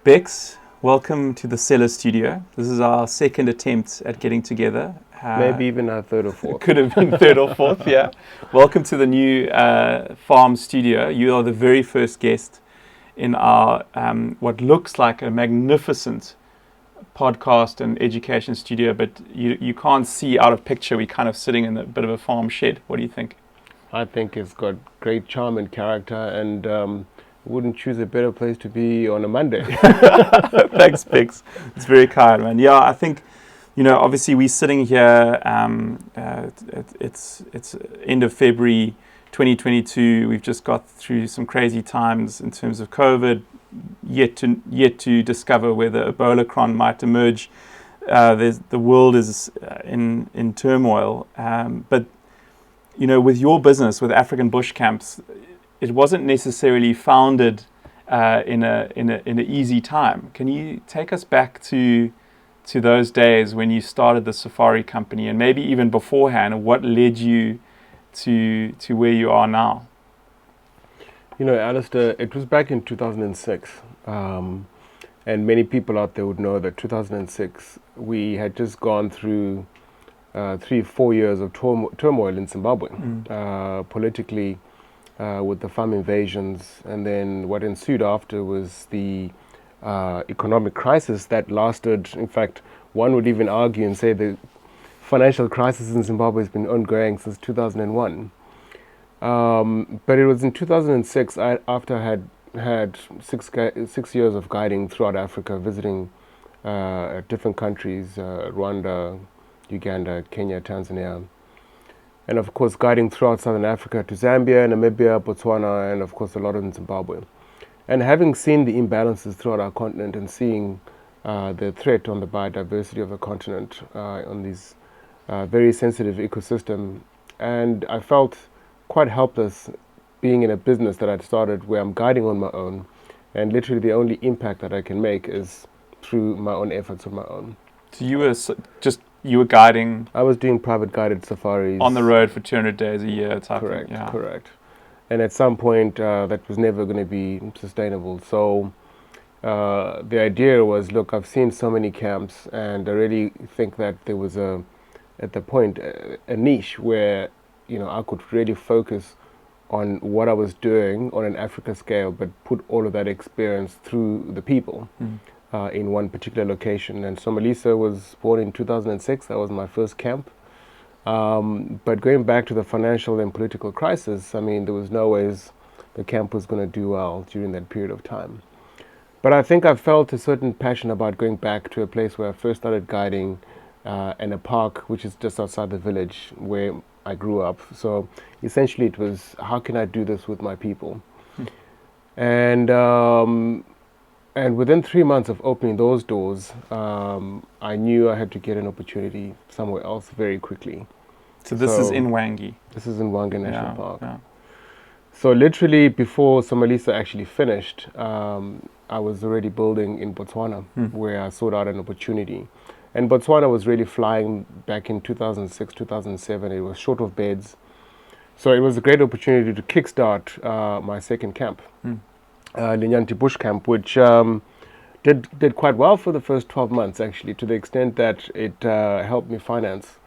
Beks, welcome to the Cellar Studio. This is our second attempt at getting together. Maybe even our third or fourth. Could have been third or fourth, yeah. Welcome to the new farm studio. You are the very first guest in our what looks like a magnificent podcast and education studio, but you can't see out of picture. We're kind of sitting in a bit of a farm shed. What do you think? I think it's got great charm and character, and wouldn't choose a better place to be on a Monday. Thanks, Beks. It's very kind, man. Yeah, I think, obviously we're sitting here, it's end of February 2022. We've just got through some crazy times in terms of COVID, yet to discover whether Ebola might emerge. The world is in turmoil. But, with your business, with African Bush Camps, it wasn't necessarily founded in an easy time. Can you take us back to those days when you started the safari company, and maybe even beforehand, what led you to where you are now? Alistair, it was back in 2006, and many people out there would know that 2006 we had just gone through 3-4 years of turmoil in Zimbabwe, politically. With the farm invasions, and then what ensued after was the economic crisis that lasted. In fact, one would even argue and say the financial crisis in Zimbabwe has been ongoing since 2001. But it was in 2006, after I had 6 years of guiding throughout Africa, visiting different countries, Rwanda, Uganda, Kenya, Tanzania, and of course guiding throughout Southern Africa to Zambia, Namibia, Botswana, and of course a lot in Zimbabwe. And having seen the imbalances throughout our continent and seeing the threat on the biodiversity of the continent, on these very sensitive ecosystem, and I felt quite helpless being in a business that I'd started where I'm guiding on my own, and literally the only impact that I can make is through my own efforts of my own. So you were guiding. I was doing private guided safaris on the road for 200 days a year type Correct, thing. Yeah. Correct. And at some point, that was never going to be sustainable. So the idea was, look, I've seen so many camps, and I really think that there was a niche where I could really focus on what I was doing on an Africa scale, but put all of that experience through the people. In one particular location. And Somalisa was born in 2006. That was my first camp. But going back to the financial and political crisis, there was no ways the camp was going to do well during that period of time. But I think I felt a certain passion about going back to a place where I first started guiding, in a park which is just outside the village where I grew up. So essentially it was, how can I do this with my people? And within 3 months of opening those doors, I knew I had to get an opportunity somewhere else very quickly. So this is in Wangi? This is in Wangi National Park. Yeah. So literally before Somalisa actually finished, I was already building in Botswana, where I sought out an opportunity. And Botswana was really flying back in 2006, 2007. It was short of beds. So it was a great opportunity to kickstart my second camp. Linyanti Bush Camp, which did quite well for the first 12 months, actually, to the extent that it helped me finance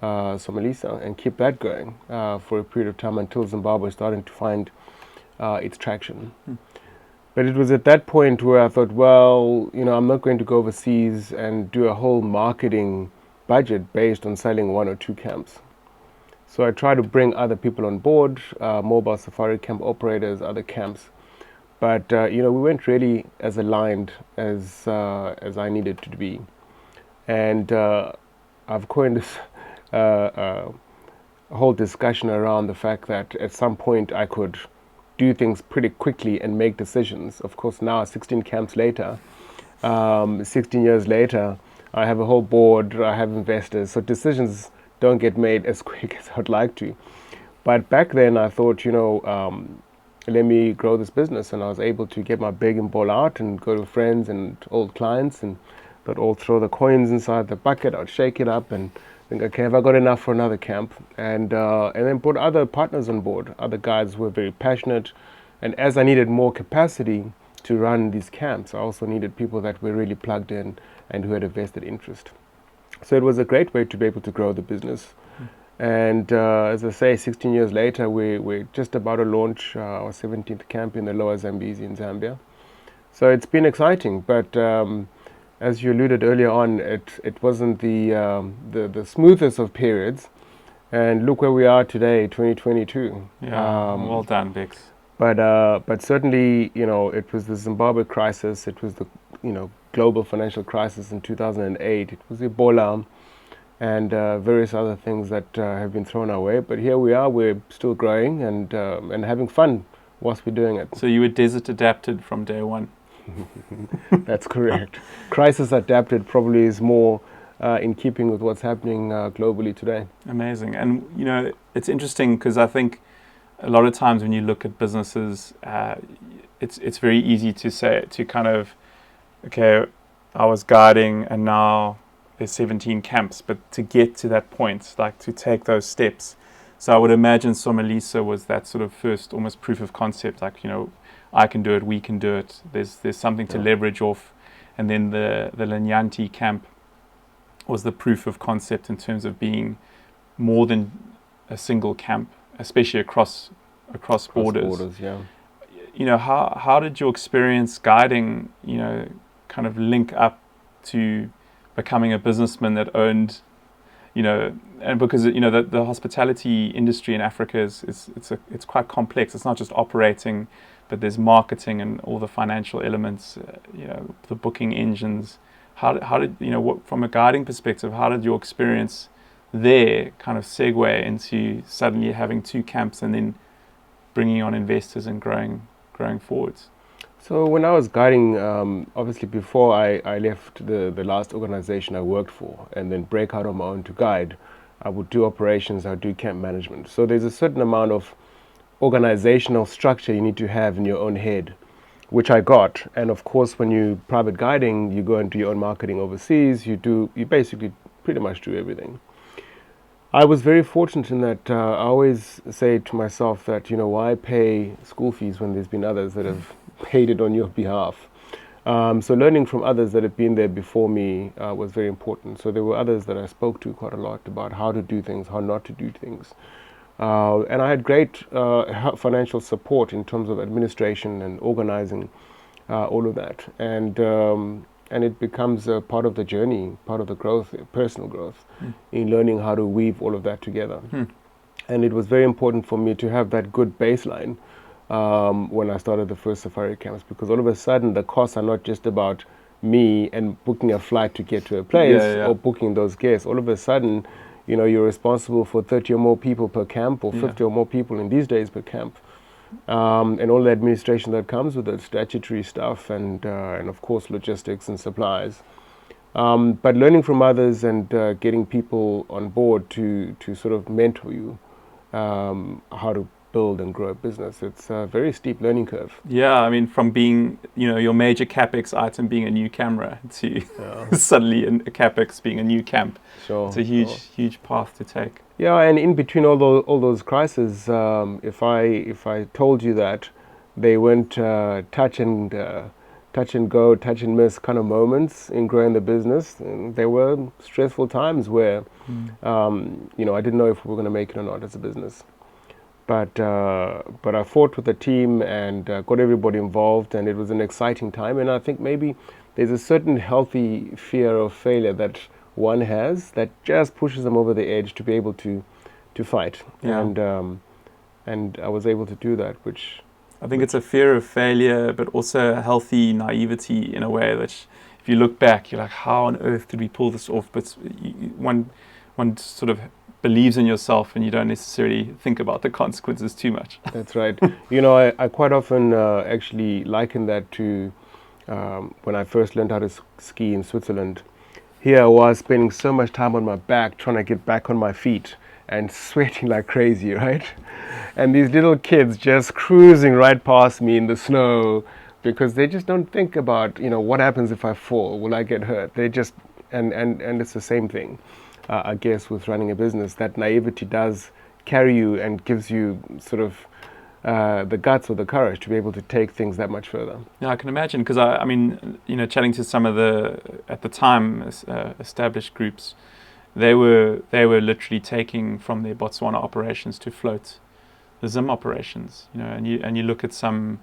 Somalisa and keep that going for a period of time until Zimbabwe starting to find its traction. But it was at that point where I thought, well, I'm not going to go overseas and do a whole marketing budget based on selling 1 or 2 camps. So I tried to bring other people on board, mobile safari camp operators, other camps. But we weren't really as aligned as I needed to be, and I've coined this whole discussion around the fact that at some point I could do things pretty quickly and make decisions. Of course, now 16 camps later, 16 years later, I have a whole board, I have investors, so decisions don't get made as quick as I'd like to. But back then, I thought, let me grow this business, and I was able to get my big and ball out and go to friends and old clients, and they'd all throw the coins inside the bucket. I'd shake it up and think, okay, have I got enough for another camp? And then put other partners on board, other guys who were very passionate. And as I needed more capacity, to run these camps, I also needed people that were really plugged in and who had a vested interest. So it was a great way to be able to grow the business. And as I say, 16 years later, we're just about to launch our 17th camp in the Lower Zambezi in Zambia. So it's been exciting, but as you alluded earlier on, it wasn't the smoothest of periods. And look where we are today, 2022. Yeah, well done, Beks. But certainly, it was the Zimbabwe crisis. It was the global financial crisis in 2008. It was Ebola and various other things that have been thrown our way. But here we are. We're still growing and having fun whilst we're doing it. So you were desert adapted from day one. That's correct. Crisis adapted probably is more in keeping with what's happening globally today. Amazing. And, it's interesting because I think a lot of times when you look at businesses, it's very easy to kind of, okay, I was guiding and now there's 17 camps, but to get to that point, like to take those steps. So I would imagine Somalisa was that sort of first almost proof of concept, like, I can do it, we can do it. There's something to leverage off. And then the Lanyanti camp was the proof of concept in terms of being more than a single camp, especially across borders. Yeah. How did your experience guiding, kind of link up to becoming a businessman that owned, and because the hospitality industry in Africa it's quite complex. It's not just operating, but there's marketing and all the financial elements, the booking engines. How did from a guiding perspective, how did your experience there kind of segue into suddenly having two camps and then bringing on investors and growing forwards? So when I was guiding, obviously before I left the last organization I worked for and then break out on my own to guide, I would do operations, I would do camp management. So there's a certain amount of organizational structure you need to have in your own head, which I got. And of course, when you private guiding, you go and do your own marketing overseas, you basically pretty much do everything. I was very fortunate in that I always say to myself that, why pay school fees when there's been others that have paid it on your behalf? So learning from others that have been there before me was very important. So there were others that I spoke to quite a lot about how to do things, how not to do things. And I had great financial support in terms of administration and organizing all of that. And it becomes a part of the journey, part of the growth, personal growth, in learning how to weave all of that together. And it was very important for me to have that good baseline when I started the first safari camps, because all of a sudden the costs are not just about me and booking a flight to get to a place or booking those guests. All of a sudden, you're responsible for 30 or more people per camp or 50 or more people in these days per camp. And all the administration that comes with it, statutory stuff and of course logistics and supplies. But learning from others and getting people on board to sort of mentor you how to build and grow a business. It's a very steep learning curve. Yeah, I mean, from being, your major CapEx item being a new camera to suddenly a CapEx being a new camp. Sure. It's a huge path to take. Yeah, and in between all those crises, if I told you that they weren't touch and go, touch and miss kind of moments in growing the business, and there were stressful times where, I didn't know if we were going to make it or not as a business. But I fought with the team and got everybody involved, and it was an exciting time. And I think maybe there's a certain healthy fear of failure that one has that just pushes them over the edge to be able to fight. Yeah. And I was able to do that, which I think it's a fear of failure, but also a healthy naivety in a way that if you look back, you're like, how on earth did we pull this off? But one sort of believes in yourself and you don't necessarily think about the consequences too much. That's right. I quite often actually liken that to when I first learned how to ski in Switzerland. Here I was spending so much time on my back trying to get back on my feet and sweating like crazy, right? And these little kids just cruising right past me in the snow because they just don't think about, what happens if I fall? Will I get hurt? They just, and it's the same thing. I guess with running a business, that naivety does carry you and gives you sort of the guts or the courage to be able to take things that much further. Yeah, I can imagine, because I mean, chatting to some of the at the time established groups, they were literally taking from their Botswana operations to float the Zim operations. And you look at some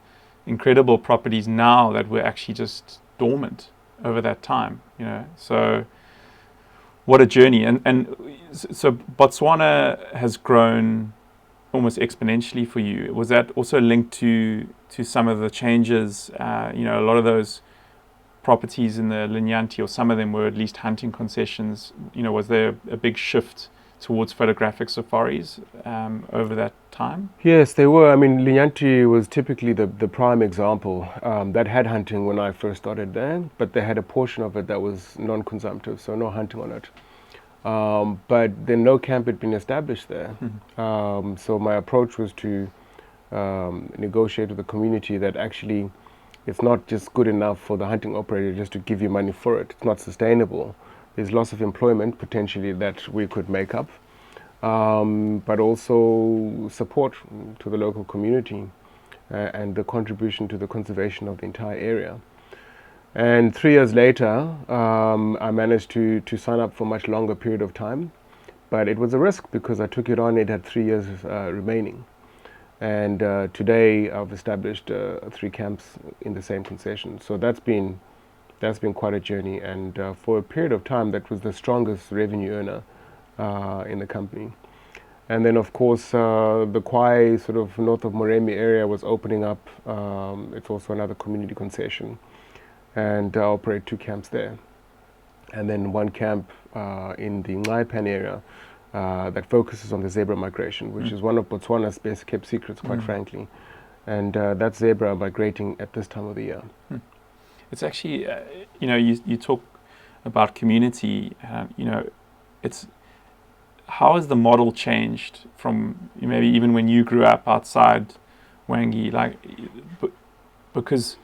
incredible properties now that were actually just dormant over that time. So what a journey. And so Botswana has grown almost exponentially for you. Was that also linked to some of the changes? A lot of those properties in the Linyanti, or some of them were at least hunting concessions. Was there a big shift towards photographic safaris over that time? Yes, they were. I mean, Linyanti was typically the prime example that had hunting when I first started there, but they had a portion of it that was non-consumptive, so no hunting on it. But then no camp had been established there. Mm-hmm. So my approach was to negotiate with the community that actually it's not just good enough for the hunting operator just to give you money for it. It's not sustainable. There's loss of employment potentially that we could make up, but also support to the local community and the contribution to the conservation of the entire area. And 3 years later, I managed to sign up for a much longer period of time, but it was a risk because I took it on. It had 3 years remaining. And today I've established 3 camps in the same concession. So that's been quite a journey. And for a period of time, that was the strongest revenue earner in the company. And then, of course, the Kwai, sort of north of Moremi area, was opening up. It's also another community concession. And I operate 2 camps there. And then 1 camp in the Ngaipan area that focuses on the zebra migration, which is one of Botswana's best kept secrets, quite frankly. And that zebra migrating at this time of the year. It's actually, you talk about community, it's, how has the model changed from maybe even when you grew up outside Wangi, because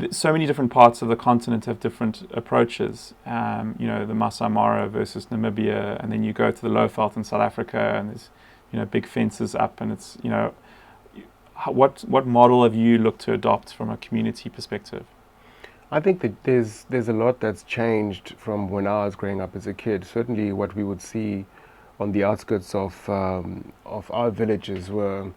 so many different parts of the continent have different approaches. The Masai Mara versus Namibia, and then you go to the Lowveld in South Africa, and there's big fences up, and it's what model have you looked to adopt from a community perspective? I think that there's a lot that's changed from when I was growing up as a kid. Certainly, what we would see on the outskirts of our villages were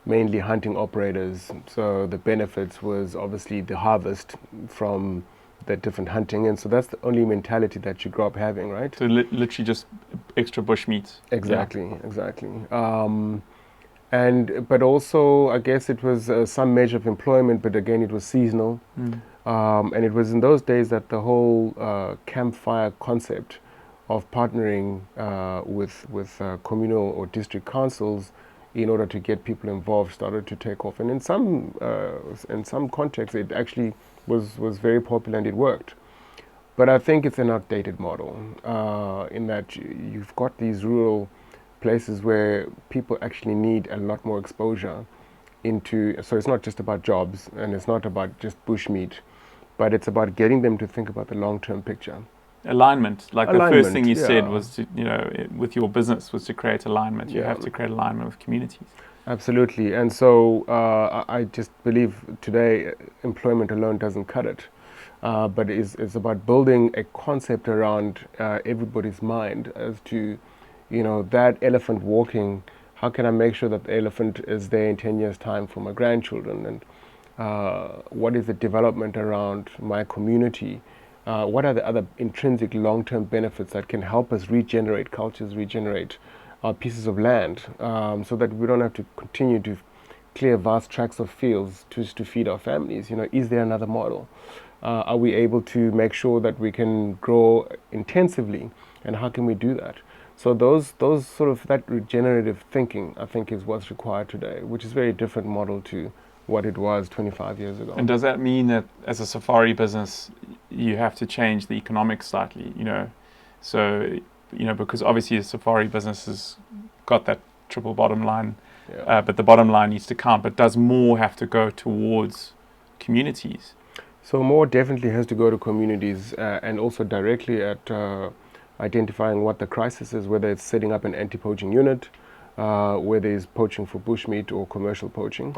mainly hunting operators. So the benefits was obviously the harvest from the different hunting, and so that's the only mentality that you grow up having, right? So literally just extra bush meat. Exactly, yeah. Exactly. But also, I guess it was some measure of employment, but again, it was seasonal. And it was in those days that the whole campfire concept of partnering with communal or district councils in order to get people involved started to take off. And in some contexts, it actually was very popular and it worked. But I think it's an outdated model in that you've got these rural places where people actually need a lot more exposure into, so it's not just about jobs and it's not about just bushmeat, but it's about getting them to think about the long-term picture. Alignment, the first thing you said was to, with your business was to create alignment. You have to create alignment with communities. Absolutely. And so I just believe today employment alone doesn't cut it, but it's about building a concept around everybody's mind as to, that elephant walking. How can I make sure that the elephant is there in 10 years' time for my grandchildren? And what is the development around my community? What are the other intrinsic long-term benefits that can help us regenerate cultures, regenerate our pieces of land, so that we don't have to continue to clear vast tracts of fields just to feed our families? Is there another model? Are we able to make sure that we can grow intensively, and how can we do that? So those sort of that regenerative thinking, I think, is what's required today, which is a very different model to what it was 25 years ago. And does that mean that as a safari business, you have to change the economics slightly, So, because obviously a safari business has got that triple bottom line, but the bottom line needs to count, but does more have to go towards communities? So more definitely has to go to communities and also directly at identifying what the crisis is, whether it's setting up an anti-poaching unit, whether it's poaching for bushmeat or commercial poaching.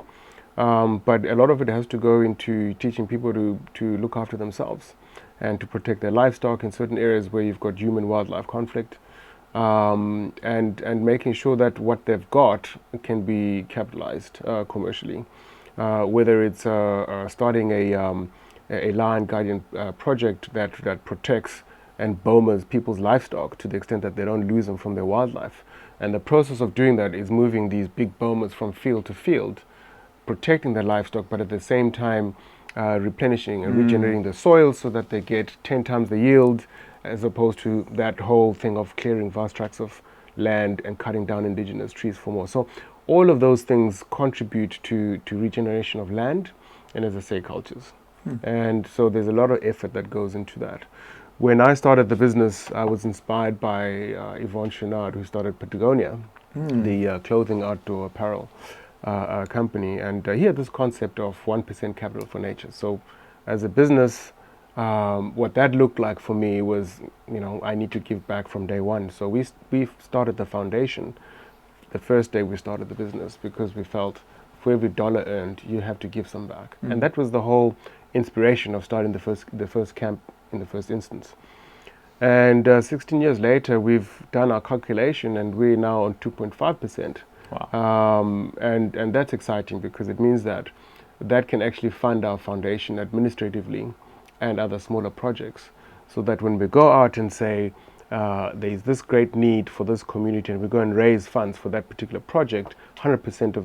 But a lot of it has to go into teaching people to look after themselves and to protect their livestock in certain areas where you've got human-wildlife conflict, and making sure that what they've got can be capitalized commercially. Whether it's starting a lion guardian project that protects and bomas people's livestock to the extent that they don't lose them from their wildlife. And the process of doing that is moving these big bomas from field to field, protecting their livestock, but at the same time replenishing and regenerating the soil so that they get 10 times the yield, as opposed to that whole thing of clearing vast tracts of land and cutting down indigenous trees for more. So all of those things contribute to regeneration of land and, as I say, cultures. And so there's a lot of effort that goes into that. When I started the business, I was inspired by Yvonne Chenard, who started Patagonia, the clothing outdoor apparel company. And he had this concept of 1% capital for nature. So as a business, what that looked like for me was, I need to give back from day one. So we started the foundation the first day we started the business, because we felt for every dollar earned, you have to give some back. And that was the whole inspiration of starting the first camp in the first instance. And 16 years later, we've done our calculation, and we're now on 2.5%. Wow. And that's exciting, because it means that can actually fund our foundation administratively and other smaller projects, so that when we go out and say there's this great need for this community, and we go and raise funds for that particular project, 100%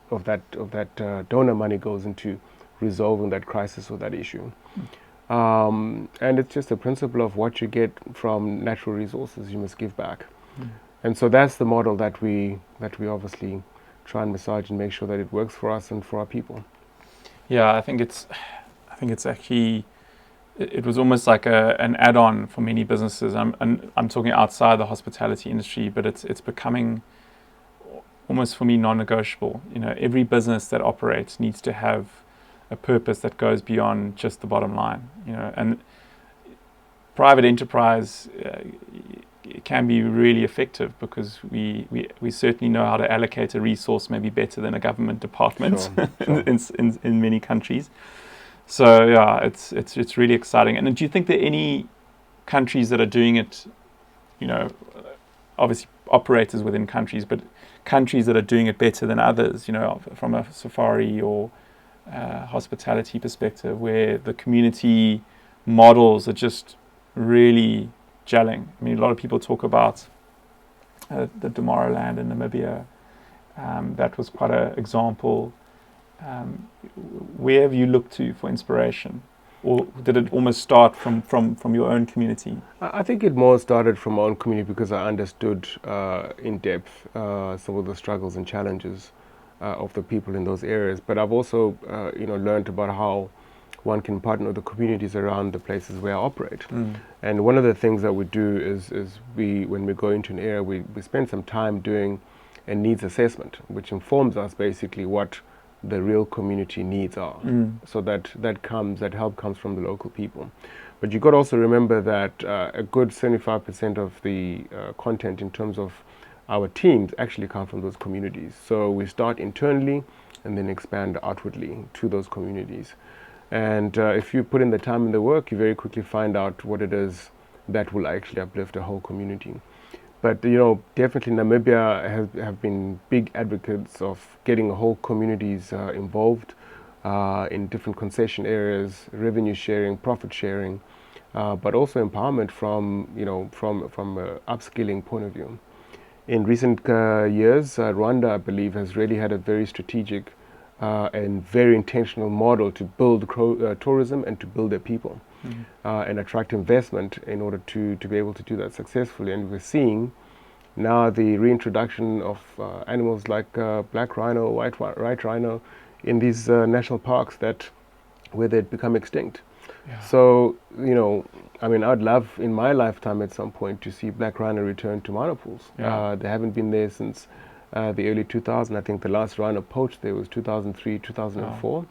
of that donor money goes into resolving that crisis or that issue. And it's just a principle of what you get from natural resources, you must give back. And so that's the model that we obviously try and massage and make sure that it works for us and for our people. Yeah, I think it's actually, it was almost like an add-on for many businesses. I'm talking outside the hospitality industry, but it's becoming almost, for me, non-negotiable. Every business that operates needs to have a purpose that goes beyond just the bottom line. And private enterprise can be really effective, because we certainly know how to allocate a resource maybe better than a government department. Sure. in many countries. So yeah, it's really exciting. And do you think there are any countries that are doing it? Obviously operators within countries, but countries that are doing it better than others. From a safari or hospitality perspective, where the community models are just really gelling. I mean, a lot of people talk about the Tomorrowland in Namibia. That was quite an example. Where have you looked to for inspiration, or did it almost start from your own community? I think it more started from my own community, because I understood in depth some of the struggles and challenges of the people in those areas. But I've also learned about how one can partner with the communities around the places where I operate. And one of the things that we do is when we go into an area, we spend some time doing a needs assessment, which informs us basically what the real community needs are. So that help comes from the local people. But you've got to also remember that a good 75% of the content in terms of our teams actually come from those communities. So we start internally and then expand outwardly to those communities. And if you put in the time and the work, you very quickly find out what it is that will actually uplift a whole community. But definitely Namibia have been big advocates of getting whole communities involved in different concession areas, revenue sharing, profit sharing, but also empowerment from an upskilling point of view. In recent years, Rwanda, I believe, has really had a very strategic and very intentional model to build tourism and to build their people. And attract investment in order to be able to do that successfully. And we're seeing now the reintroduction of animals like black rhino, white rhino in these national parks where they'd become extinct. Yeah. So, I'd love in my lifetime at some point to see black rhino return to minor pools. Yeah. They haven't been there since the early 2000s. I think the last rhino poached there was 2003, 2004. Wow.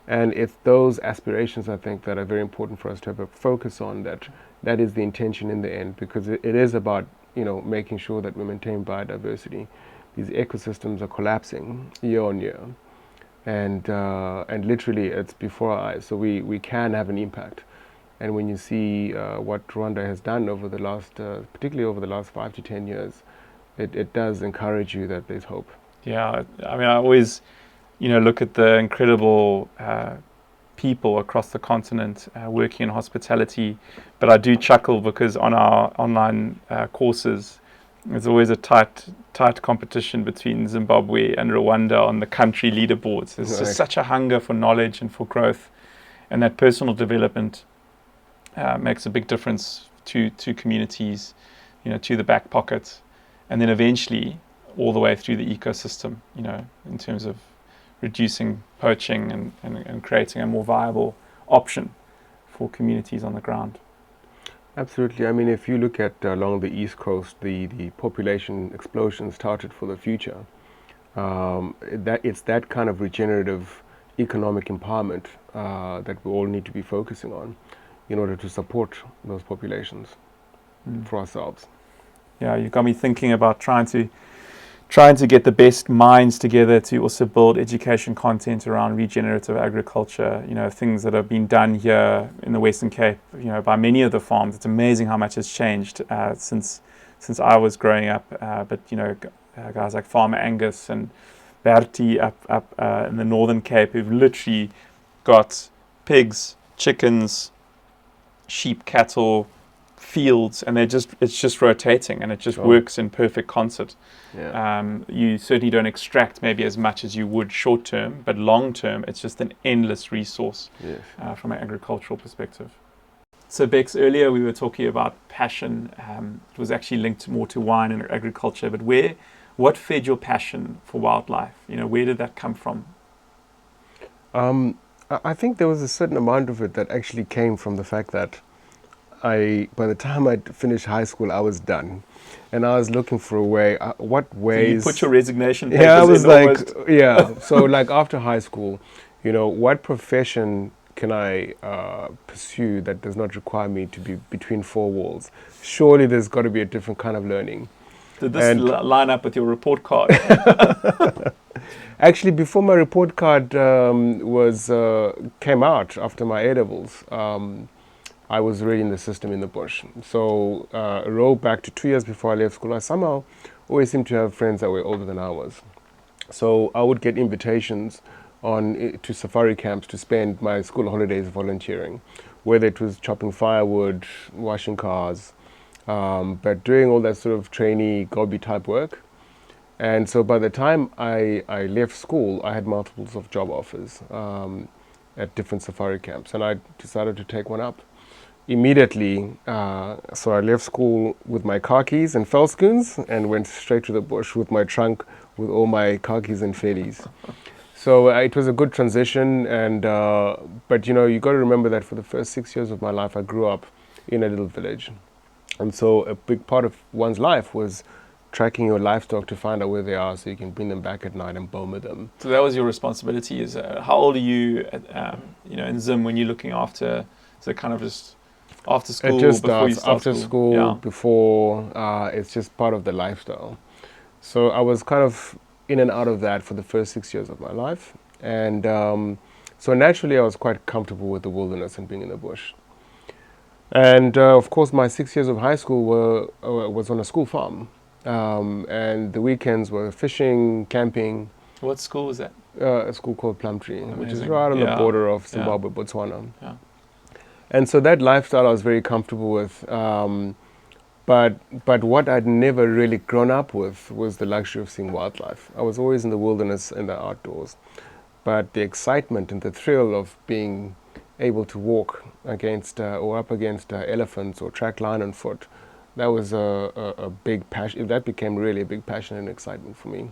And it's those aspirations, I think, that are very important for us to have a focus on. That is the intention in the end, because it is about making sure that we maintain biodiversity. these ecosystems are collapsing year on year, and literally it's before our eyes. So we can have an impact. And when you see what Rwanda has done over the last, particularly over the last 5 to 10 years, it does encourage you that there's hope. Yeah, I mean, I always, look at the incredible people across the continent working in hospitality, but I do chuckle because on our online courses, there's always a tight competition between Zimbabwe and Rwanda on the country leaderboards. There's just such a hunger for knowledge and for growth, and that personal development makes a big difference to communities, to the back pocket, and then eventually all the way through the ecosystem, in terms of reducing poaching and creating a more viable option for communities on the ground. Absolutely. I mean, if you look at along the East Coast, the population explosion started for the future. It's that kind of regenerative economic empowerment that we all need to be focusing on in order to support those populations for ourselves. Yeah, you got me thinking about trying to get the best minds together to also build education content around regenerative agriculture, things that have been done here in the Western Cape, by many of the farms. It's amazing how much has changed since I was growing up. But guys like Farmer Angus and Bertie up in the Northern Cape who've literally got pigs, chickens, sheep, cattle, fields, and it's just rotating, and it just works in perfect concert. Yeah. You certainly don't extract maybe as much as you would short term, but long term it's just an endless resource. Yes. From an agricultural perspective. So Beks, earlier we were talking about passion. It was actually linked more to wine and agriculture, but what fed your passion for wildlife? Where did that come from? I think there was a certain amount of it that actually came from the fact that by the time I'd finished high school, I was done. And I was looking for a way, what ways... So you put your resignation papers I was in like, So like after high school, what profession can I pursue that does not require me to be between four walls? Surely there's got to be a different kind of learning. Did this line up with your report card? Actually, before my report card came out after my A-levels, I was already in the system in the bush. So roll back to 2 years before I left school, I somehow always seemed to have friends that were older than I was. So I would get invitations to safari camps to spend my school holidays volunteering, whether it was chopping firewood, washing cars, but doing all that sort of trainee, gobby type work. And so by the time I left school, I had multiples of job offers at different safari camps, and I decided to take one up immediately. So I left school with my car keys and felschoons and went straight to the bush with my trunk with all my car keys and fellies. So it was a good transition, and but you got to remember that for the first 6 years of my life, I grew up in a little village, and so a big part of one's life was tracking your livestock to find out where they are so you can bring them back at night and boma them. So that was your responsibility. How old are you in Zim when you're looking after, is it kind of just after school? It just before you starts start after school, before, it's just part of the lifestyle. So I was kind of in and out of that for the first 6 years of my life. And so naturally I was quite comfortable with the wilderness and being in the bush. And of course my 6 years of high school was on a school farm. And the weekends were fishing, camping. What school was that? A school called Plumtree, Amazing. which is right on the border of Zimbabwe, Botswana. Yeah. And so that lifestyle I was very comfortable with. But what I'd never really grown up with was the luxury of seeing wildlife. I was always in the wilderness and the outdoors. But the excitement and the thrill of being able to walk against or up against elephants or track lion on foot, that was a big passion. That became really a big passion and excitement for me.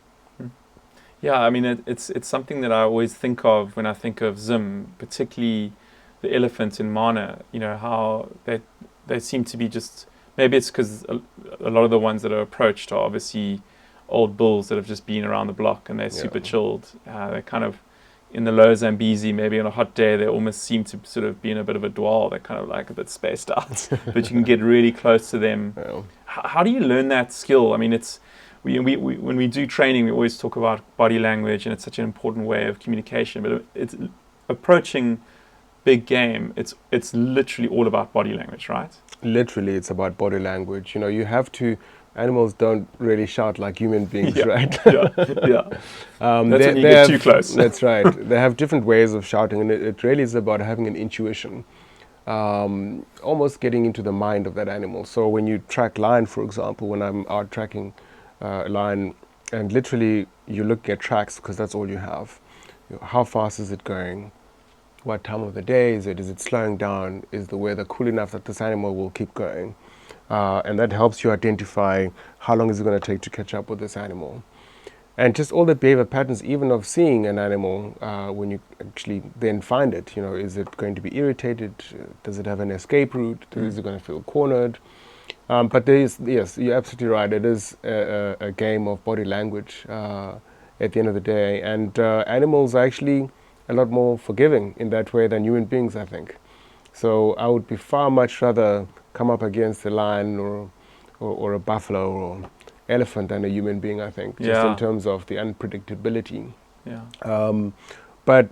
Yeah, I mean, it's something that I always think of when I think of Zim, particularly the elephants in Mana, how they seem to be just, maybe it's because a lot of the ones that are approached are obviously old bulls that have just been around the block and they're super chilled. They're kind of in the lower Zambezi, maybe on a hot day, they almost seem to sort of be in a bit of a dwell. They're kind of like a bit spaced out, but you can get really close to them. Yeah. How do you learn that skill? I mean, when we do training, we always talk about body language, and it's such an important way of communication. But it's approaching big game. It's literally all about body language, right? Literally, it's about body language. You have to. Animals don't really shout like human beings, Yeah. right? Yeah, yeah. That's when you get too close. That's right. They have different ways of shouting, and it really is about having an intuition, almost getting into the mind of that animal. So when you track lion, for example, when I'm out tracking lion, and literally you're looking at tracks because that's all you have. How fast is it going? What time of the day is it? Is it slowing down? Is the weather cool enough that this animal will keep going? And that helps you identify how long is it going to take to catch up with this animal. And just all the behavior patterns, even of seeing an animal, when you actually then find it, is it going to be irritated? Does it have an escape route? Is it going to feel cornered? But yes, you're absolutely right. It is a game of body language at the end of the day. And animals are actually a lot more forgiving in that way than human beings, I think. So I would be far much rather come up against a lion or a buffalo or elephant than a human being, I think, just in terms of the unpredictability. Yeah. But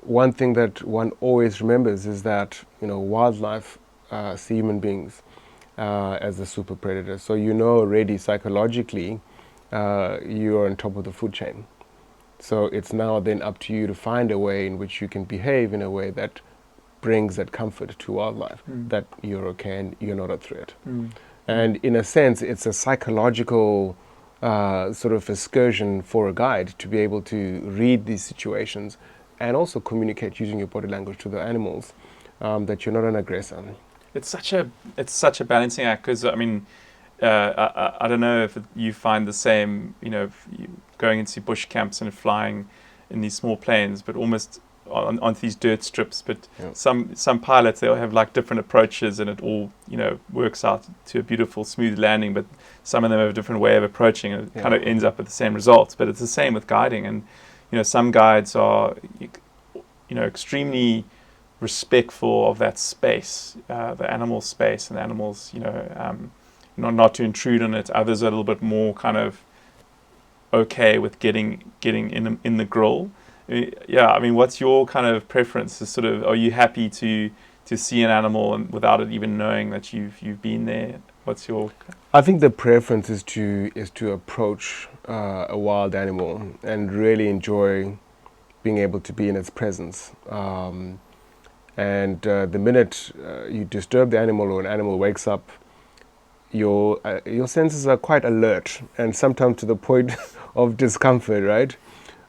one thing that one always remembers is that wildlife see human beings as the super predator. So already psychologically you're on top of the food chain. So it's now then up to you to find a way in which you can behave in a way that brings that comfort to wildlife, that you're okay and you're not a threat. And in a sense, it's a psychological sort of excursion for a guide to be able to read these situations and also communicate using your body language to the animals, that you're not an aggressor. It's such a balancing act, because I mean, I don't know if you find the same, if you going into bush camps and flying in these small planes, but almost onto these dirt strips. But some pilots, they'll have like different approaches, and it all works out to a beautiful smooth landing. But some of them have a different way of approaching, and it kind of ends up with the same results. But it's the same with guiding, and some guides are extremely respectful of that space, the animal space, and the animals, not to intrude on it. Others are a little bit more kind of okay with getting in the grill. I mean, what's your kind of preference? Is are you happy to see an animal and without it even knowing that you've been there? What's your? I think the preference is to approach a wild animal and really enjoy being able to be in its presence. And the minute you disturb the animal or an animal wakes up, your senses are quite alert, and sometimes to the point of discomfort, right?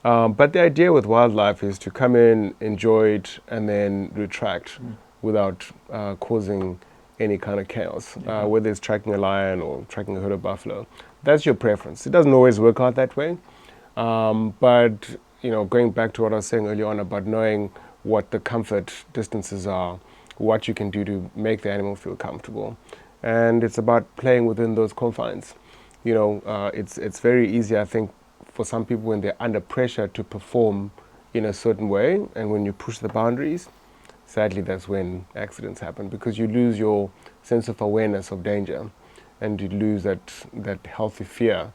But the idea with wildlife is to come in, enjoy it, and then retract without causing any kind of chaos, whether it's tracking a lion or tracking a herd of buffalo. That's your preference. It doesn't always work out that way. But, going back to what I was saying earlier on about knowing what the comfort distances are, what you can do to make the animal feel comfortable. And it's about playing within those confines. It's very easy, I think, for some people when they're under pressure to perform in a certain way, and when you push the boundaries, sadly that's when accidents happen, because you lose your sense of awareness of danger, and you lose that healthy fear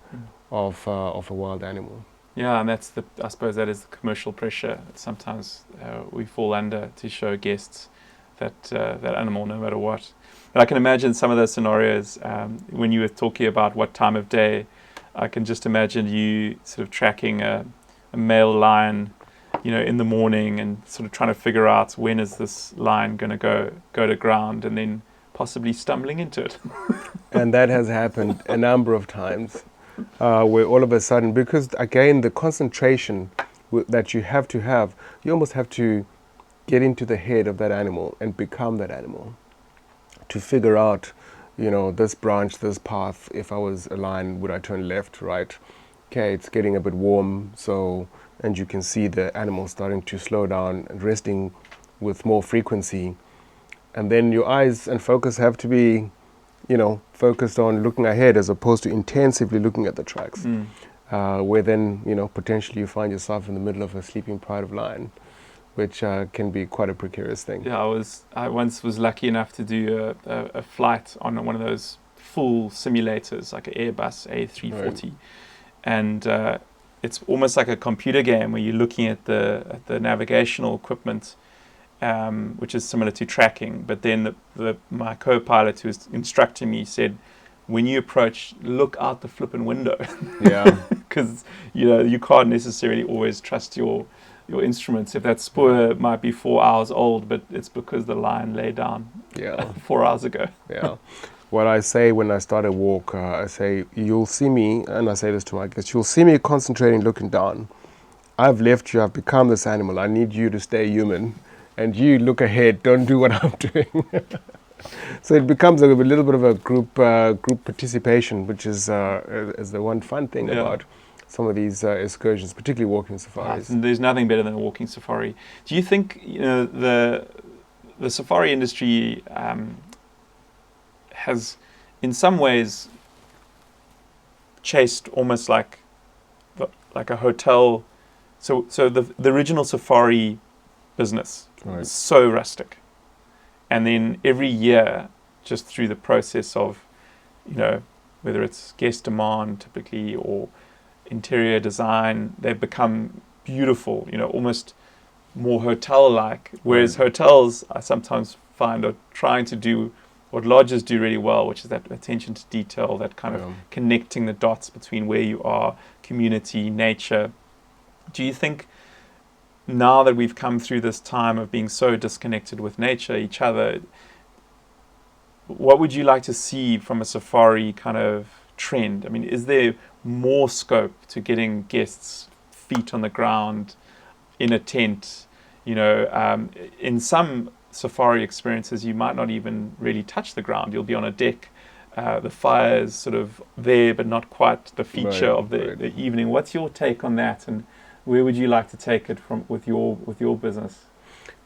of a wild animal. Yeah, and I suppose that is the commercial pressure sometimes we fall under to show guests that animal no matter what. But I can imagine some of those scenarios when you were talking about what time of day. I can just imagine you sort of tracking a male lion, in the morning, and sort of trying to figure out when is this lion going to go to ground, and then possibly stumbling into it. And that has happened a number of times, where all of a sudden, because again the concentration that you have to have, you almost have to get into the head of that animal and become that animal to figure out, this branch, this path. If I was a lion, would I turn left, right? Okay, it's getting a bit warm, and you can see the animal starting to slow down and resting with more frequency. And then your eyes and focus have to be, focused on looking ahead as opposed to intensively looking at the tracks, where then, potentially you find yourself in the middle of a sleeping pride of lion, which can be quite a precarious thing. Yeah, I once was lucky enough to do a flight on one of those full simulators, like an Airbus A340, and it's almost like a computer game where you're looking at the navigational equipment, which is similar to tracking. But then my co-pilot who was instructing me said, when you approach, look out the flipping window. Yeah. Because you can't necessarily always trust your instruments. If that spoor might be 4 hours old, but it's because the line lay down 4 hours ago. Yeah. What I say when I start a walk, I say, you'll see me, and I say this to my guests, you'll see me concentrating, looking down. I've left you, I've become this animal. I need you to stay human. And you look ahead, don't do what I'm doing. So it becomes a little bit of a group participation, which is the one fun thing about some of these excursions, particularly walking safaris. There's nothing better than a walking safari. Do you think the safari industry has, in some ways, chased almost like a hotel? So the original safari business is so rustic. And then every year, just through the process of, whether it's guest demand typically or interior design, they've become beautiful, almost more hotel-like. Whereas hotels, I sometimes find, are trying to do what lodges do really well, which is that attention to detail, that kind of connecting the dots between where you are, community, nature. Do you think, now that we've come through this time of being so disconnected with nature, each other, what would you like to see from a safari kind of trend? I mean, is there more scope to getting guests feet on the ground in a tent? In some safari experiences, you might not even really touch the ground. You'll be on a deck. The fire is sort of there, but not quite the feature of the evening. What's your take on that, and where would you like to take it from with your business?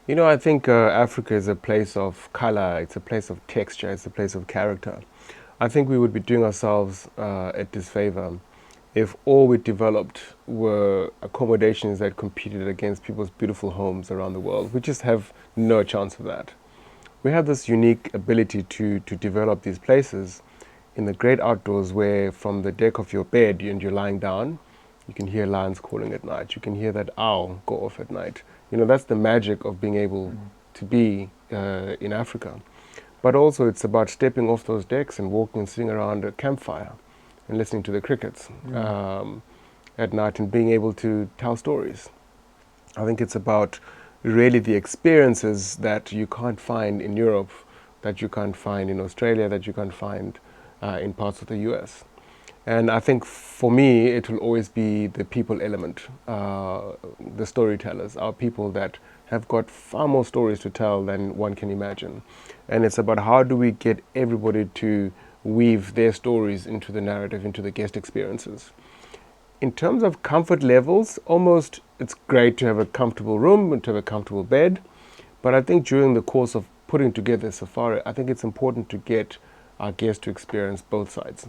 I think Africa is a place of color, it's a place of texture, it's a place of character. I think we would be doing ourselves a disfavor if all we developed were accommodations that competed against people's beautiful homes around the world. We just have no chance of that. We have this unique ability to develop these places in the great outdoors, where from the deck of your bed and you're lying down, you can hear lions calling at night. You can hear that owl go off at night. That's the magic of being able to be in Africa. But also it's about stepping off those decks and walking and sitting around a campfire and listening to the crickets at night and being able to tell stories. I think it's about really the experiences that you can't find in Europe, that you can't find in Australia, that you can't find in parts of the US. And I think for me, it will always be the people element, the storytellers, our people that have got far more stories to tell than one can imagine. And it's about how do we get everybody to weave their stories into the narrative, into the guest experiences. In terms of comfort levels, almost it's great to have a comfortable room and to have a comfortable bed. But I think during the course of putting together a safari, I think it's important to get our guests to experience both sides.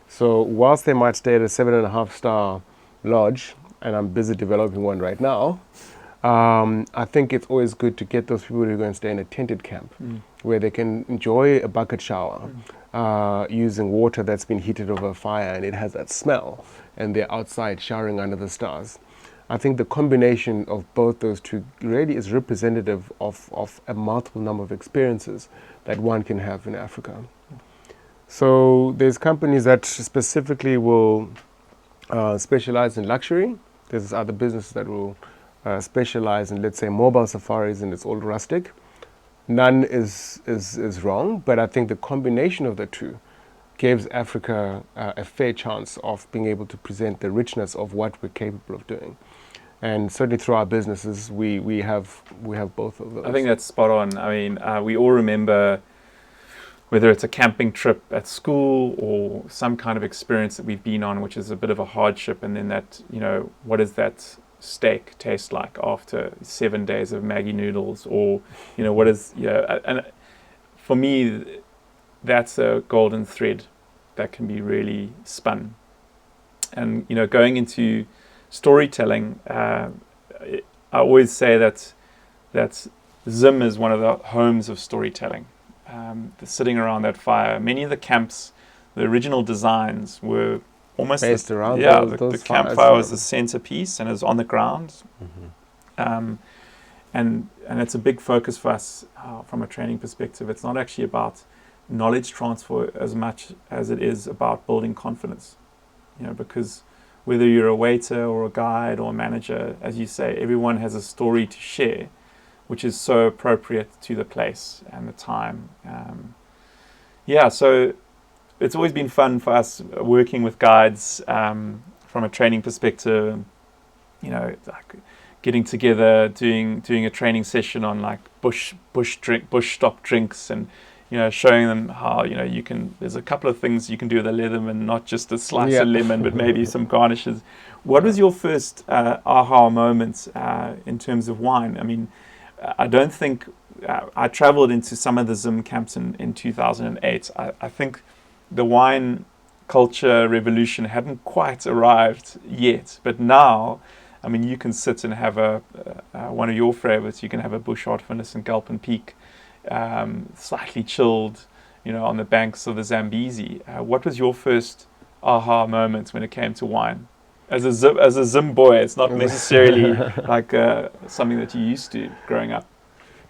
So whilst they might stay at a 7.5-star lodge, and I'm busy developing one right now, I think it's always good to get those people who are going to stay in a tented camp where they can enjoy a bucket shower using water that's been heated over a fire and it has that smell, and they're outside showering under the stars. I think the combination of both those two really is representative of a multiple number of experiences that one can have in Africa. So there's companies that specifically will specialize in luxury. There's other businesses that will specialize in, let's say, mobile safaris, and it's all rustic. None is wrong, but I think the combination of the two gives Africa a fair chance of being able to present the richness of what we're capable of doing. And certainly through our businesses, we have both of those. I think that's spot on. I mean, we all remember, whether it's a camping trip at school or some kind of experience that we've been on, which is a bit of a hardship, and then that, what does that steak taste like after 7 days of Maggi noodles, or, what is, and for me, that's a golden thread that can be really spun. And, going into storytelling, I always say that Zim is one of the homes of storytelling. Sitting around that fire. Many of the camps the original designs were almost based around the campfire was the centerpiece and is on the ground. And it's a big focus for us from a training perspective. It's not actually about knowledge transfer as much as it is about building confidence. Because whether you're a waiter or a guide or a manager, as you say, everyone has a story to share, which is so appropriate to the place and the time. So it's always been fun for us working with guides from a training perspective. Like getting together, doing a training session on like bush stop drinks, and showing them how you can. There's a couple of things you can do with a lemon, not just a slice of lemon, but maybe some garnishes. What was your first aha moment in terms of wine? I mean, I don't think I traveled into some of the Zim camps in 2008. I think the wine culture revolution hadn't quite arrived yet, but now, I mean, you can sit and have one of your favorites. You can have a Bushard Finis and Gulpen Peak, slightly chilled, on the banks of the Zambezi. What was your first aha moment when it came to wine? As a Zim boy, it's not necessarily like something that you used to growing up.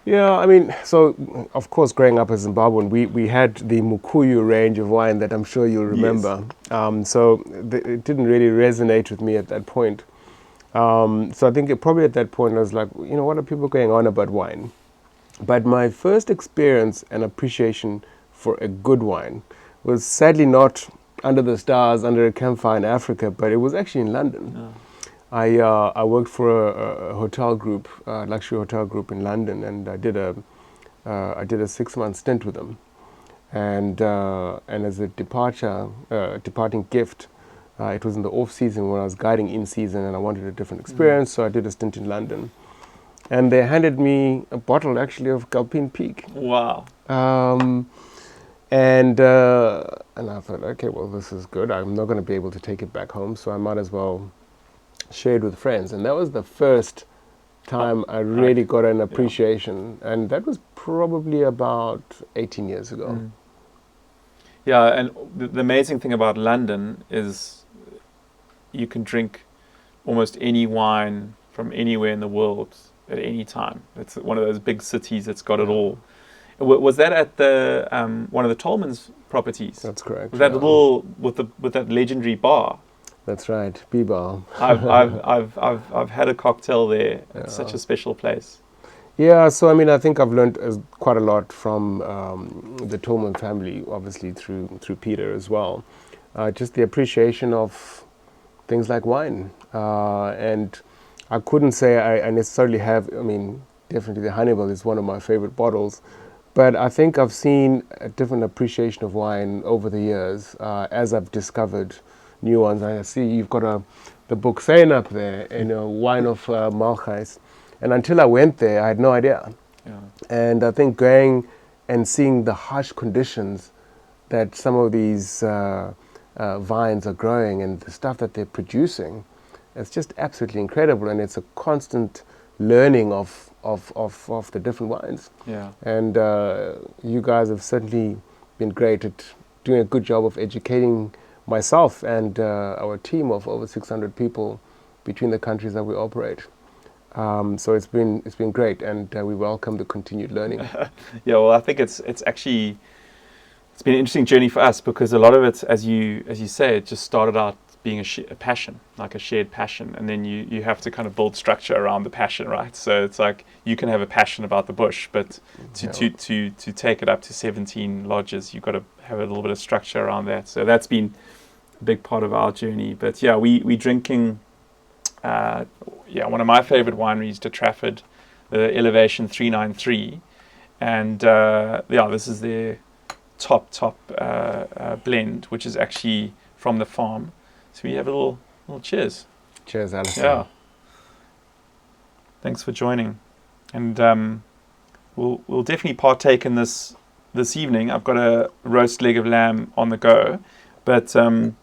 Yeah, I mean, so of course, growing up as Zimbabwean, we had the Mukuyu range of wine that I'm sure you'll remember. Yes. It didn't really resonate with me at that point. So I think probably at that point I was like, what are people going on about wine? But my first experience and appreciation for a good wine was sadly not under the stars, under a campfire in Africa, but it was actually in London. Oh. I worked for a hotel group, luxury hotel group in London, and I did a 6-month stint with them. And as a departing gift, it was in the off season when I was guiding in season, and I wanted a different experience, so I did a stint in London. And they handed me a bottle actually of Gulpen Peak. Wow. And I thought, okay, well, this is good. I'm not going to be able to take it back home, so I might as well share it with friends. And that was the first time I really got an appreciation. Yeah. And that was probably about 18 years ago. Mm. Yeah, and the amazing thing about London is you can drink almost any wine from anywhere in the world at any time. It's one of those big cities that's got it all. Was that at the one of the Tolman's properties? That's correct. Was that little with that legendary bar? That's right, B-Bar. I've had a cocktail there. It's such a special place. Yeah, so I mean, I think I've learned quite a lot from the Tolman family, obviously through Peter as well. Just the appreciation of things like wine, and I couldn't say I necessarily have. I mean, definitely the Hannibal is one of my favorite bottles. But I think I've seen a different appreciation of wine over the years as I've discovered new ones. I see you've got the book saying up there, Wine of Malchais. And until I went there, I had no idea. Yeah. And I think going and seeing the harsh conditions that some of these vines are growing and the stuff that they're producing, it's just absolutely incredible. And it's a constant learning of the different wines. Yeah. And you guys have certainly been great at doing a good job of educating myself and our team of over 600 people between the countries that we operate. So it's been great, and we welcome the continued learning. Yeah, well, I think it's been an interesting journey for us, because a lot of it, as you say, it just started out being a passion, like a shared passion, and then you have to kind of build structure around the passion, right? So it's like you can have a passion about the bush, but to take it up to 17 lodges, you've got to have a little bit of structure around that. So that's been a big part of our journey. But yeah, we drinking one of my favorite wineries, De Trafford, the Elevation 393, and this is their top blend, which is actually from the farm. So we have a little cheers. Cheers, Alison. Yeah. Thanks for joining, and we'll definitely partake in this evening. I've got a roast leg of lamb on the go, but it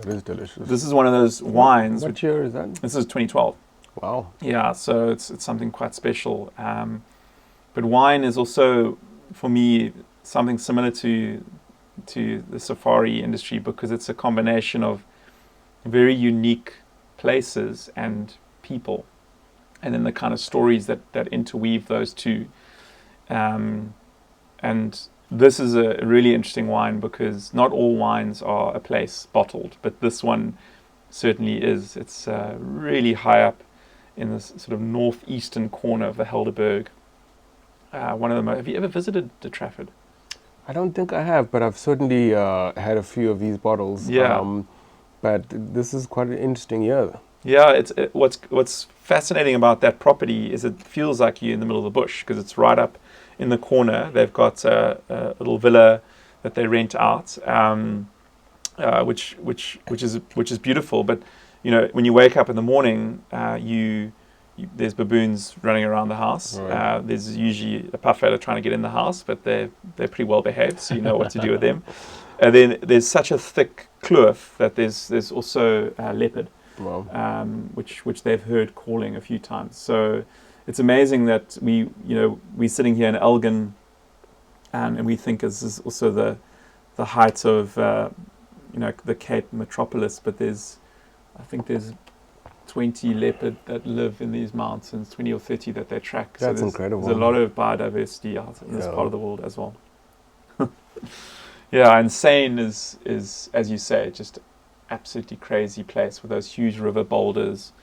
is delicious. This is one of those wines. What year is that? This is 2012. Wow. Yeah, so it's something quite special. But wine is also, for me, something similar to the safari industry, because it's a combination of very unique places and people, and then the kind of stories that interweave those two. And this is a really interesting wine, because not all wines are a place bottled, but this one certainly is. It's really high up in this sort of northeastern corner of the Helderberg. One of them. Have you ever visited De Trafford? I don't think I have, but I've certainly had a few of these bottles. Yeah. But this is quite an interesting year. Yeah, what's fascinating about that property is it feels like you're in the middle of the bush, because it's right up in the corner. They've got a little villa that they rent out, which is beautiful. But when you wake up in the morning, there's baboons running around the house. Right. There's usually a parfait trying to get in the house, but they're pretty well behaved, so you know what to do with them. And then there's such a thick kloof that there's also leopard. Wow. Which they've heard calling a few times. So it's amazing that we're sitting here in Elgin, and we think this is also the height of the Cape metropolis. But I think there's 20 leopard that live in these mountains, 20 or 30 that they track. That's so incredible. There's a lot of biodiversity out in this part of the world as well. Yeah, and Seine is, as you say, just absolutely crazy place with those huge river boulders,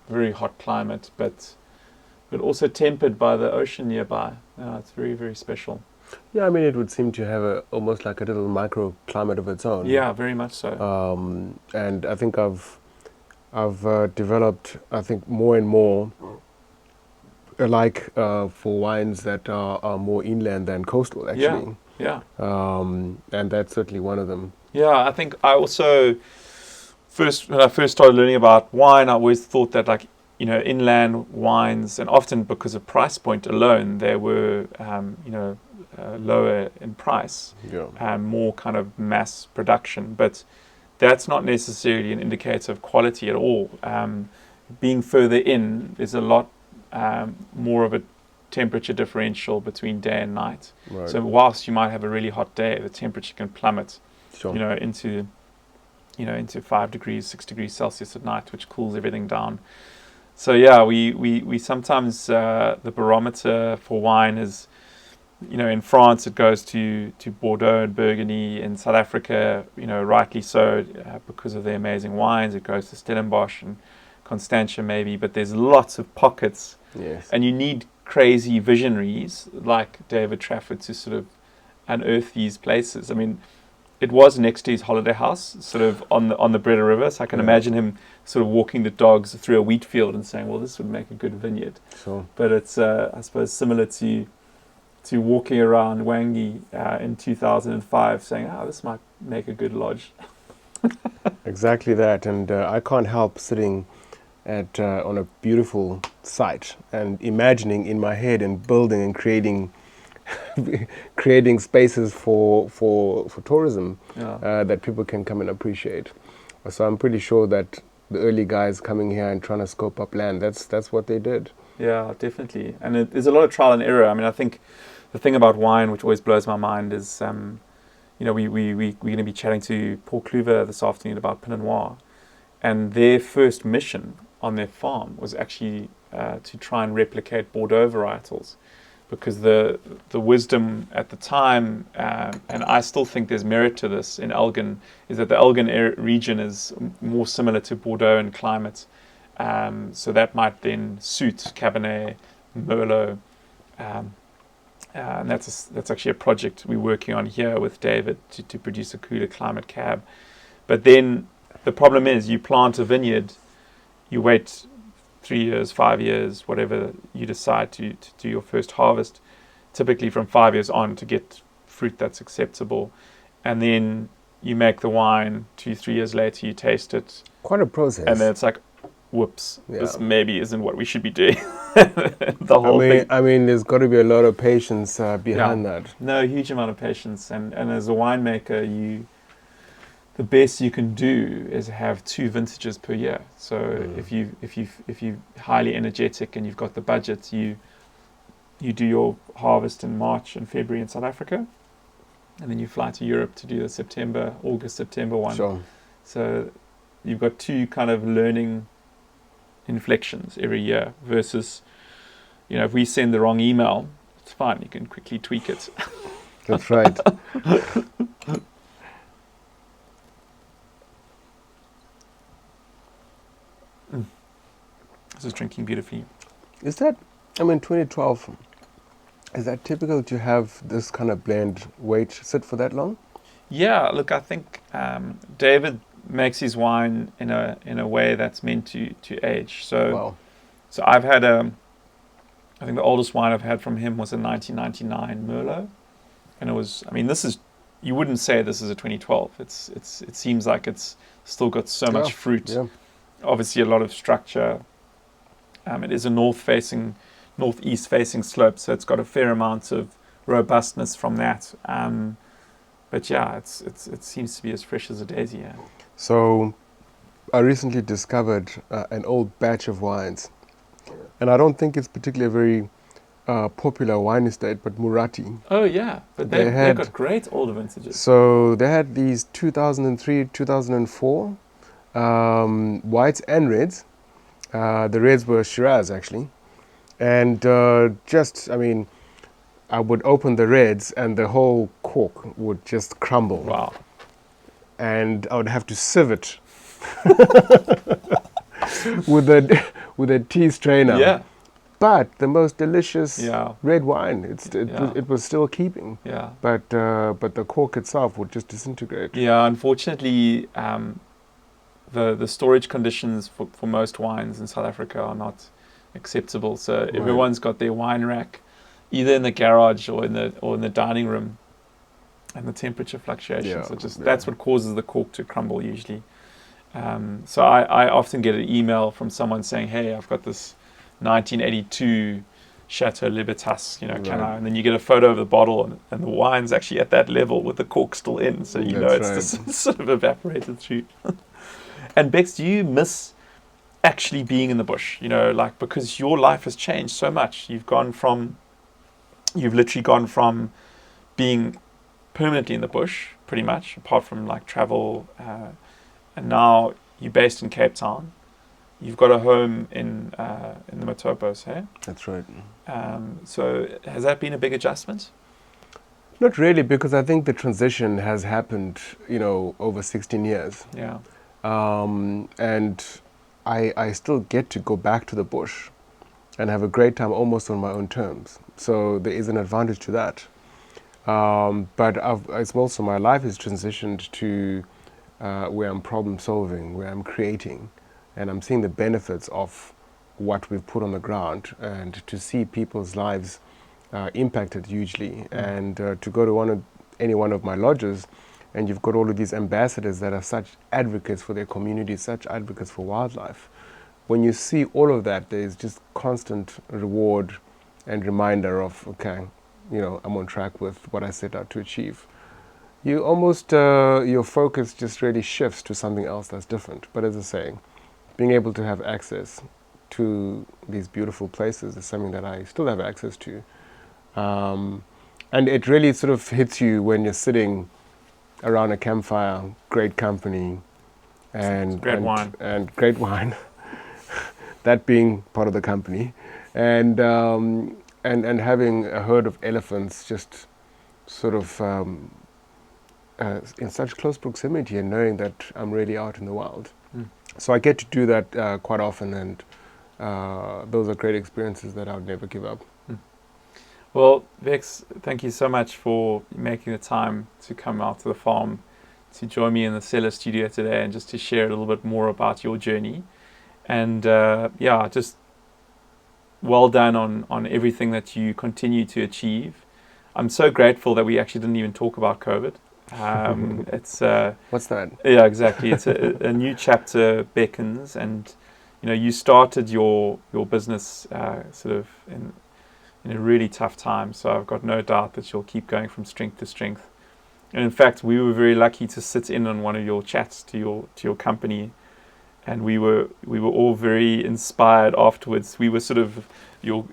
very hot climate, but also tempered by the ocean nearby. It's very, very special. Yeah, I mean, it would seem to have almost like a little microclimate of its own. Yeah, very much so. And I think I've developed, I think, more and more for wines that are more inland than coastal, actually. Yeah. And that's certainly one of them. Yeah, I think I also when I first started learning about wine, I always thought that inland wines, and often because of price point alone, they were lower in price, more kind of mass production. But that's not necessarily an indicator of quality at all. Being further in, there's a lot more of a temperature differential between day and night. Right. So whilst you might have a really hot day, the temperature can plummet. Sure. Into 5 degrees, 6 degrees Celsius at night, which cools everything down. So yeah, we sometimes the barometer for wine is, in France it goes to Bordeaux and Burgundy. In South Africa, rightly so, because of their amazing wines, it goes to Stellenbosch and Constantia maybe. But there's lots of pockets, yes, and you need crazy visionaries like David Trafford to sort of unearth these places. I mean, it was next to his holiday house, sort of on the Breda River. So I can imagine him sort of walking the dogs through a wheat field and saying, well, this would make a good vineyard. Sure. But it's, I suppose, similar to walking around Wangi in 2005 saying, this might make a good lodge. Exactly that. And I can't help sitting on a beautiful site and imagining in my head and building and creating spaces for tourism that people can come and appreciate. So I'm pretty sure that the early guys coming here and trying to scope up land, that's what they did. Yeah, definitely. And there's a lot of trial and error. I mean, I think the thing about wine, which always blows my mind, is we're going to be chatting to Paul Kluwer this afternoon about Pinot Noir, and their first mission on their farm was actually to try and replicate Bordeaux varietals. Because the wisdom at the time, and I still think there's merit to this in Elgin, is that the Elgin region is more similar to Bordeaux in climate. So that might then suit Cabernet, Merlot. And that's actually a project we're working on here with David to produce a cooler climate cab. But then the problem is you plant a vineyard, you wait 3 years, 5 years, whatever you decide to do your first harvest, typically from 5 years on to get fruit that's acceptable. And then you make the wine 2-3 years later, you taste it. Quite a process. And then it's like, whoops, this maybe isn't what we should be doing. I mean, there's got to be a lot of patience behind that. No, a huge amount of patience. And as a winemaker, the best you can do is have 2 vintages per year. So if you highly energetic and you've got the budget, you you do your harvest in March and February in South Africa, and then you fly to Europe to do the August-September one. Sure. So you've got two kind of learning inflections every year versus, if we send the wrong email, it's fine. You can quickly tweak it. That's right. This is drinking beautifully. Is that, 2012, is that typical to have this kind of blend sit for that long? Yeah, look, I think David makes his wine in a way that's meant to age. So, Wow. So I've had I think the oldest wine I've had from him was a 1999 Merlot, and it was. You wouldn't say this is a 2012. It seems like it's still got so much fruit. Yeah. Obviously, a lot of structure. It is a northeast facing slope, so it's got a fair amount of robustness from that. But yeah, it seems to be as fresh as a daisy. Yeah. So, I recently discovered an old batch of wines, and I don't think it's particularly a very popular wine estate, but Murati. Oh yeah, but they've got great older vintages. So they had these 2003, 2004 whites and reds. The reds were Shiraz actually, and I would open the reds and the whole cork would just crumble. Wow. And I would have to sieve it with a tea strainer. Yeah. But the most delicious Yeah. red wine, it was still keeping. Yeah. But the cork itself would just disintegrate. Yeah, unfortunately, the storage conditions for most wines in South Africa are not acceptable. So Right. Everyone's got their wine rack either in the garage or in the dining room, and the temperature fluctuations that's what causes the cork to crumble usually. So I often get an email from someone saying, "Hey, I've got this 1982 Chateau Libertas, can I?" And then you get a photo of the bottle, and the wine's actually at that level with the cork still in, so it's just sort of evaporated through. And Beks, do you miss actually being in the bush? Because your life has changed so much. You've literally gone from being permanently in the bush, pretty much, apart from like travel, and now you're based in Cape Town. You've got a home in the Matopos, hey? That's right. So has that been a big adjustment? Not really, because I think the transition has happened, over 16 years. Yeah. And I still get to go back to the bush and have a great time almost on my own terms. So there is an advantage to that. But it's also my life has transitioned to where I'm problem solving, where I'm creating, and I'm seeing the benefits of what we've put on the ground, and to see people's lives impacted hugely. And to go to any one of my lodges, and you've got all of these ambassadors that are such advocates for their community, such advocates for wildlife. When you see all of that, there's just constant reward and reminder of, okay, I'm on track with what I set out to achieve. You almost, your focus just really shifts to something else that's different. But as I say, being able to have access to these beautiful places is something that I still have access to. And it really sort of hits you when you're sitting around a campfire, great company, and great wine. And great wine. That being part of the company, and having a herd of elephants just sort of in such close proximity, and knowing that I'm really out in the wild. So I get to do that quite often, and those are great experiences that I would never give up. Well, Beks, thank you so much for making the time to come out to the farm to join me in the Cellar Studio today, and just to share a little bit more about your journey. And just well done on everything that you continue to achieve. I'm so grateful that we actually didn't even talk about COVID. It's What's that? Yeah, exactly. It's a new chapter beckons, and you started your business sort of in a really tough time. So I've got no doubt that you'll keep going from strength to strength. And in fact, we were very lucky to sit in on one of your chats to your company, and we were all very inspired afterwards. We were sort of your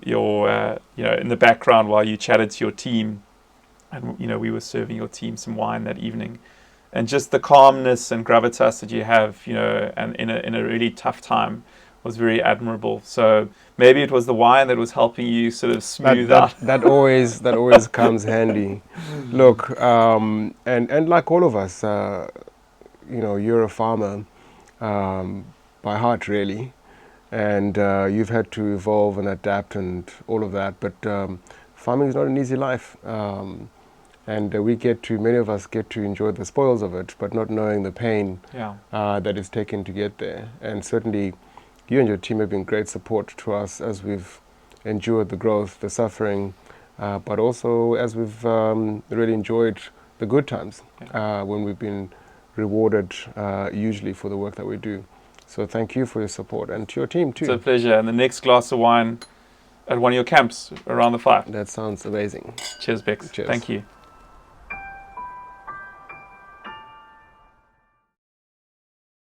in the background while you chatted to your team, and we were serving your team some wine that evening, and just the calmness and gravitas that you have, and in a really tough time, was very admirable. So maybe it was the wine that was helping you sort of smooth out. That always comes handy. Look, and like all of us, you're a farmer by heart, really, and you've had to evolve and adapt and all of that. But farming is not an easy life, and many of us get to enjoy the spoils of it, but not knowing the pain that is taken to get there. And certainly, you and your team have been great support to us as we've endured the growth, the suffering, but also as we've really enjoyed the good times when we've been rewarded usually for the work that we do. So thank you for your support, and to your team too. It's a pleasure. And the next glass of wine at one of your camps around the fire. That sounds amazing. Cheers, Beks. Cheers. Thank you.